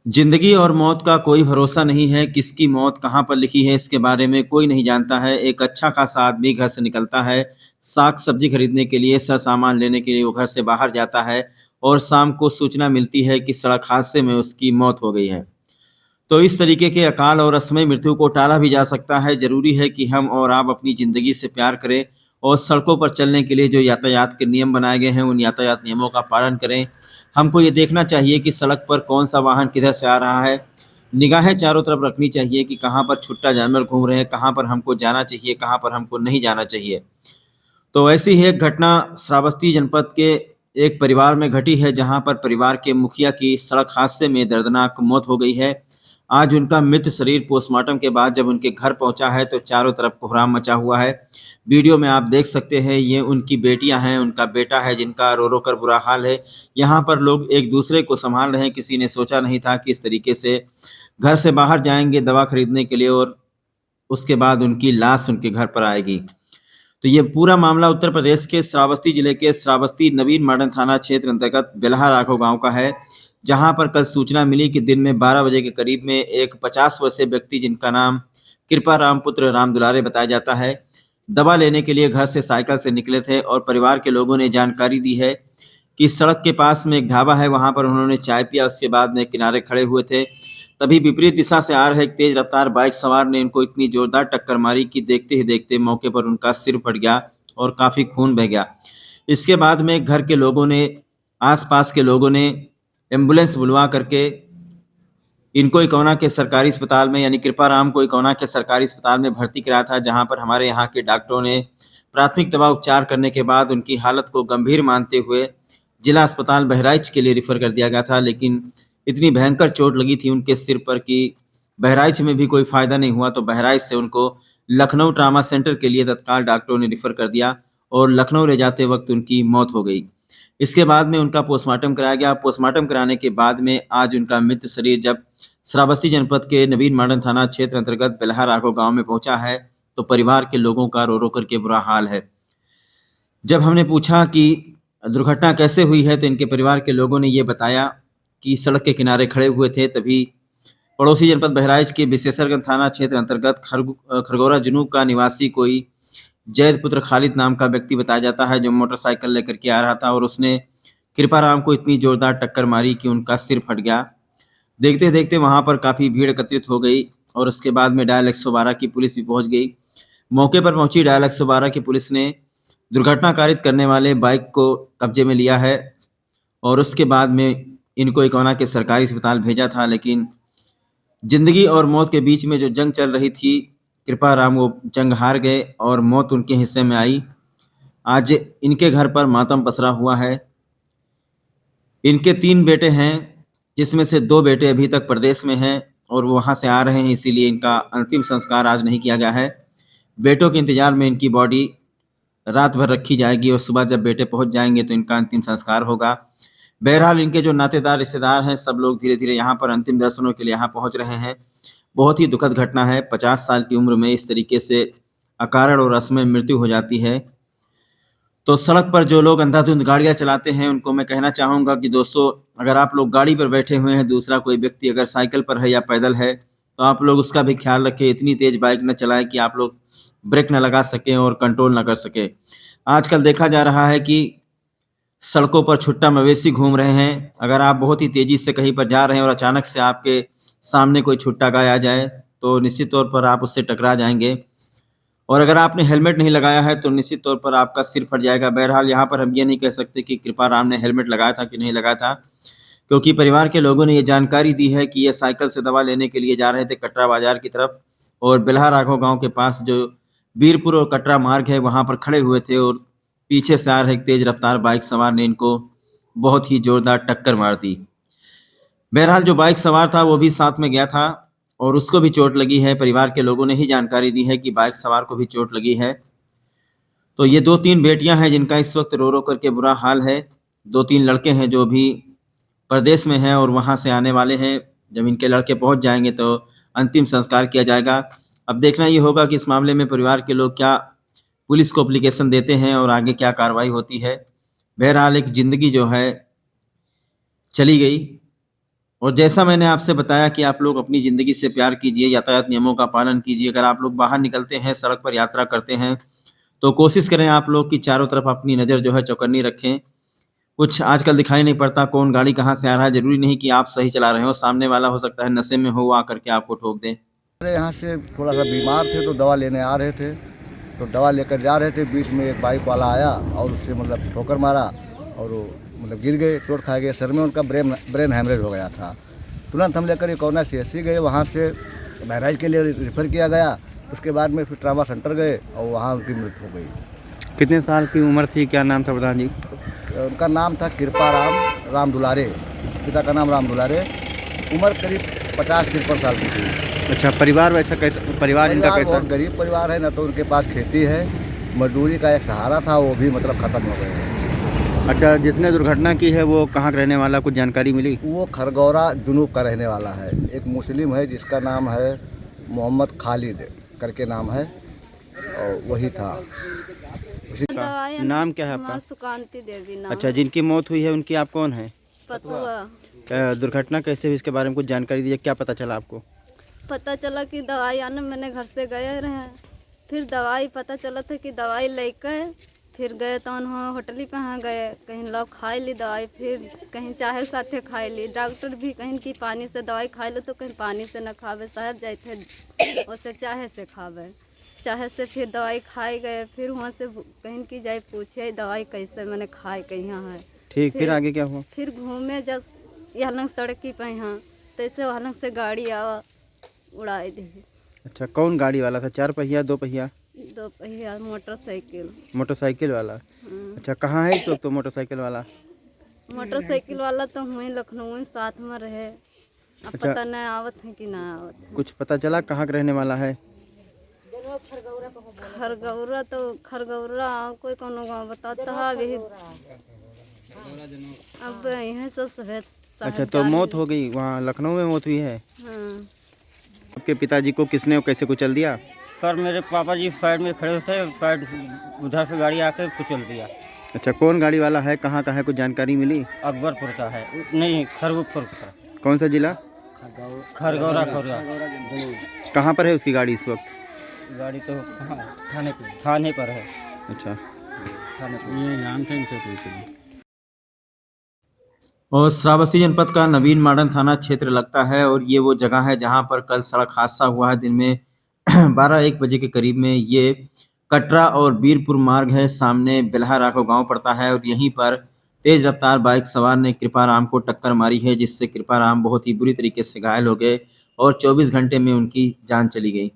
जिंदगी और मौत का कोई भरोसा नहीं है। किसकी मौत कहाँ पर लिखी है इसके बारे में कोई नहीं जानता है। एक अच्छा खासा आदमी घर से निकलता है, साग सब्जी खरीदने के लिए, सामान लेने के लिए वो घर से बाहर जाता है और शाम को सूचना मिलती है कि सड़क हादसे में उसकी मौत हो गई है। तो इस तरीके के अकाल और असमय मृत्यु को टाला भी जा सकता है। ज़रूरी है कि हम और आप अपनी ज़िंदगी से प्यार करें और सड़कों पर चलने के लिए जो यातायात के नियम बनाए गए हैं, उन यातायात नियमों का पालन करें। हमको ये देखना चाहिए कि सड़क पर कौन-सा वाहन किधर से आ रहा है। निगाहें चारों तरफ रखनी चाहिए कि कहाँ पर छुट्टा जानवर घूम रहे हैं, कहाँ पर हमको जाना चाहिए, कहाँ पर हमको नहीं जाना चाहिए। तो ऐसी ही एक घटना श्रावस्ती जनपद के एक परिवार में घटी है, जहां पर परिवार के मुखिया की सड़क हादसे में दर्दनाक मौत हो गई है। आज उनका मृत शरीर पोस्टमार्टम के बाद जब उनके घर पहुंचा है तो चारों तरफ कोहराम मचा हुआ है। वीडियो में आप देख सकते हैं, ये उनकी बेटियां हैं, उनका बेटा है, जिनका रो रो कर बुरा हाल है। यहाँ पर लोग एक दूसरे को संभाल रहे हैं। किसी ने सोचा नहीं था कि इस तरीके से घर से बाहर जाएंगे दवा खरीदने के लिए और उसके बाद उनकी लाश उनके घर पर आएगी। तो ये पूरा मामला उत्तर प्रदेश के श्रावस्ती जिले के श्रावस्ती नवीन मॉडर्न थाना क्षेत्र अंतर्गत बेल्हा राघव गांव का है, जहां पर कल सूचना मिली कि दिन में 12 बजे के करीब में एक 50 वर्षीय व्यक्ति, जिनका नाम कृपा राम पुत्र राम दुलारे बताया जाता है, दवा लेने के लिए घर से साइकिल से निकले थे और परिवार के लोगों ने जानकारी दी है कि सड़क के पास में एक ढाबा है, वहां पर उन्होंने चाय पिया। उसके बाद में किनारे खड़े हुए थे, तभी विपरीत दिशा से आ रहे एक तेज रफ्तार बाइक सवार ने इनको इतनी जोरदार टक्कर मारी कि देखते ही देखते मौके पर उनका सिर फट गया और काफी खून बह गया। इसके बाद में घर के लोगों ने, आसपास के लोगों ने एम्बुलेंस बुलवा करके इनको इकौना के सरकारी अस्पताल में, यानी कृपाराम को इकौना के सरकारी अस्पताल में भर्ती कराया था, जहां पर हमारे यहाँ के डॉक्टरों ने प्राथमिक दवा उपचार करने के बाद उनकी हालत को गंभीर मानते हुए जिला अस्पताल बहराइच के लिए रिफर कर दिया गया था। लेकिन इतनी भयंकर चोट लगी थी उनके सिर पर कि बहराइच में भी कोई फायदा नहीं हुआ, तो बहराइच से उनको लखनऊ ट्रामा सेंटर के लिए तत्काल डॉक्टरों ने रिफर कर दिया और लखनऊ ले जाते वक्त उनकी मौत हो गई। इसके बाद में उनका पोस्टमार्टम कराया गया। पोस्टमार्टम कराने के बाद में आज उनका मृत शरीर जब श्रावस्ती जनपद के नवीन मॉडर्न थाना क्षेत्र अंतर्गत बेल्हा राघव गांव में पहुंचा है, तो परिवार के लोगों का रो रो करके बुरा हाल है। जब हमने पूछा कि दुर्घटना कैसे हुई है, तो इनके परिवार के लोगों ने ये बताया कि सड़क के किनारे खड़े हुए थे, तभी पड़ोसी जनपद बहराइच के विशेषरगंज थाना क्षेत्र अंतर्गत खरगोरा जुनूब का निवासी कोई जैद पुत्र खालिद नाम का व्यक्ति बताया जाता है, जो मोटरसाइकिल लेकर के आ रहा था और उसने कृपाराम को इतनी जोरदार टक्कर मारी कि उनका सिर फट गया। देखते देखते वहां पर काफी भीड़ एकत्रित हो गई और उसके बाद में डायल 112 की पुलिस भी पहुंच गई। मौके पर पहुंची डायल 112 की पुलिस ने दुर्घटना कारित करने वाले बाइक को कब्जे में लिया है और उसके बाद में इनको इकौना के सरकारी अस्पताल भेजा था। लेकिन जिंदगी और मौत के बीच में जो जंग चल रही थी, कृपाराम वो जंग हार गए और मौत उनके हिस्से में आई। आज इनके घर पर मातम पसरा हुआ है। इनके 3 बेटे हैं, जिसमें से 2 बेटे अभी तक प्रदेश में हैं और वो वहाँ से आ रहे हैं, इसीलिए इनका अंतिम संस्कार आज नहीं किया गया है। बेटों के इंतजार में इनकी बॉडी रात भर रखी जाएगी और सुबह जब बेटे पहुंच जाएंगे तो इनका अंतिम संस्कार होगा। बहरहाल इनके जो नातेदार रिश्तेदार हैं, सब लोग धीरे धीरे यहाँ पर अंतिम दर्शनों के लिए यहाँ पहुँच रहे हैं। बहुत ही दुखद घटना है। 50 साल की उम्र में इस तरीके से अकारण और असमय मृत्यु हो जाती है। तो सड़क पर जो लोग अंधाधुंध गाड़ियां चलाते हैं, उनको मैं कहना चाहूँगा कि दोस्तों, अगर आप लोग गाड़ी पर बैठे हुए हैं, दूसरा कोई व्यक्ति अगर साइकिल पर है या पैदल है, तो आप लोग उसका भी ख्याल रखें। इतनी तेज बाइक न चलाएं कि आप लोग ब्रेक न लगा सकें और कंट्रोल न कर सकें। आजकल देखा जा रहा है कि सड़कों पर छुट्टा मवेशी घूम रहे हैं। अगर आप बहुत ही तेजी से कहीं पर जा रहे हैं और अचानक से आपके सामने कोई छुट्टा गाय आ जाए, तो निश्चित तौर पर आप उससे टकरा जाएंगे और अगर आपने हेलमेट नहीं लगाया है तो निश्चित तौर पर आपका सिर फट जाएगा। बहरहाल यहाँ पर हम ये नहीं कह सकते कि कृपाराम ने हेलमेट लगाया था कि नहीं लगाया था, क्योंकि परिवार के लोगों ने ये जानकारी दी है कि ये साइकिल से दवा लेने के लिए जा रहे थे कटरा बाजार की तरफ और बेल्हा राघव गांव के पास जो वीरपुर और कटरा मार्ग है, वहाँ पर खड़े हुए थे और पीछे से आ रहे एक तेज रफ्तार बाइक सवार ने इनको बहुत ही जोरदार टक्कर मार दी। बहरहाल जो बाइक सवार था वो भी साथ में गया था और उसको भी चोट लगी है। परिवार के लोगों ने ही जानकारी दी है कि बाइक सवार को भी चोट लगी है। तो ये 2-3 बेटियां हैं जिनका इस वक्त रो रो करके बुरा हाल है। 2-3 लड़के हैं जो भी प्रदेश में हैं और वहां से आने वाले हैं। जब इनके लड़के पहुंच जाएंगे तो अंतिम संस्कार किया जाएगा। अब देखना ये होगा कि इस मामले में परिवार के लोग क्या पुलिस को एप्लीकेशन देते हैं और आगे क्या कार्रवाई होती है। बहरहाल एक जिंदगी जो है चली गई और जैसा मैंने आपसे बताया कि आप लोग अपनी ज़िंदगी से प्यार कीजिए, यातायात नियमों का पालन कीजिए। अगर आप लोग बाहर निकलते हैं, सड़क पर यात्रा करते हैं, तो कोशिश करें आप लोग कि चारों तरफ अपनी नज़र जो है चौकन्नी रखें। कुछ आजकल दिखाई नहीं पड़ता कौन गाड़ी कहाँ से आ रहा है, ज़रूरी नहीं कि आप सही चला रहे हो, सामने वाला हो सकता है नशे में हो, वो आकर के आपको ठोक दे। अरे यहाँ से थोड़ा सा बीमार थे तो दवा लेने आ रहे थे, तो दवा लेकर जा रहे थे, बीच में एक बाइक वाला आया और उससे मतलब ठोकर मारा और वो मतलब गिर गए, चोट खा गए, सर में उनका ब्रेन हैमरेज हो गया था। तुरंत हम लेकर कोरोना CSC गए, वहाँ से बहराइच के लिए रेफ़र किया गया। उसके बाद में फिर ट्रामा सेंटर गए और वहाँ उनकी मृत्यु हो गई। कितने साल की उम्र थी, क्या नाम था प्रधान जी? उनका नाम था कृपा राम दुलारे, पिता का नाम राम दुलारे, उम्र करीब 50-53 साल की थी। अच्छा, परिवार वैसा कैसा, परिवार इनका कैसा? बहुत गरीब परिवार है, न तो उनके पास खेती है, मजदूरी का एक सहारा था, वो भी मतलब ख़त्म हो गए हैं। अच्छा, जिसने दुर्घटना की है वो कहाँ का रहने वाला, कुछ जानकारी मिली? वो खरगौरा जुनूब का रहने वाला है, एक मुस्लिम है जिसका नाम है मोहम्मद खालिद करके नाम है, और वही था। उसी का नाम क्या है आपका? सुकांति देवी नाम। अच्छा, जिनकी मौत हुई है उनकी आप कौन है? पतुआ। दुर्घटना कैसे हुई इसके बारे में कुछ जानकारी दीजिए, क्या पता चला आपको? पता चला कि दवाई आने मैंने घर से गए रहे, फिर दवाई पता चला था कि दवाई लेकर फिर गए तो वहाँ होटली पे हाँ गए, कहीं लोग खाई ली दवाई, फिर कहीं चाहे साथे खाई ली। डॉक्टर भी कहीं कि पानी से दवाई खा लो, तो कहीं पानी से न खावे, साहब जाए थे उसे चाहे से खावे, चाहे से फिर दवाई खाए गए। फिर वहाँ से कहीं की जाए पूछे दवाई कैसे मैंने खाए कहीं है। ठीक, फिर आगे क्या हुआ? फिर घूमे जब यहाँ लंग सड़क की पे यहाँ, तैसे वहाँ लंग से गाड़ी आवा उड़ाई दी। अच्छा, कौन गाड़ी वाला था, 4 पहिया 2 पहिया? 2 पहिया मोटरसाइकिल। मोटरसाइकिल वाला? अच्छा, कहाँ है इस वक्त तो मोटरसाइकिल वाला? मोटरसाइकिल वाला तो हुए लखनऊ में साथ में रहे, अब अच्छा, पता नहीं आवत है कि ना आवत है। कुछ पता चला कहाँ का रहने वाला है? खरगौरा तो खरगौरा कोई कोनो गाँव बताता है अभी, अब यहाँ सब सफेद। अच्छा, तो मौत हो गई वहाँ लखनऊ में मौत हुई है? हाँ। आपके पिताजी को किसने और कैसे कुचल दिया? सर मेरे पापा जी साइड में खड़े थे, साइड उधर से गाड़ी आकर कुचल दिया। अच्छा, कौन गाड़ी वाला है, कहाँ का है, कुछ जानकारी मिली? अकबरपुर का है, नहीं खरगोपुर का। कौन सा जिला? खरगौरा। कहाँ पर है उसकी गाड़ी इस वक्त? गाड़ी तो थाने पर है। अच्छा, थाने पर ये नाम था इनसे। और श्रावस्ती जनपद का नवीन मॉडर्न थाना क्षेत्र लगता है और ये वो जगह है जहाँ पर कल सड़क हादसा हुआ है दिन में 12-1 बजे के करीब में। ये कटरा और बीरपुर मार्ग है, सामने बेल्हा राघव गांव पड़ता है और यहीं पर तेज रफ्तार बाइक सवार ने कृपाराम को टक्कर मारी है, जिससे कृपाराम बहुत ही बुरी तरीके से घायल हो गए और 24 घंटे में उनकी जान चली गई।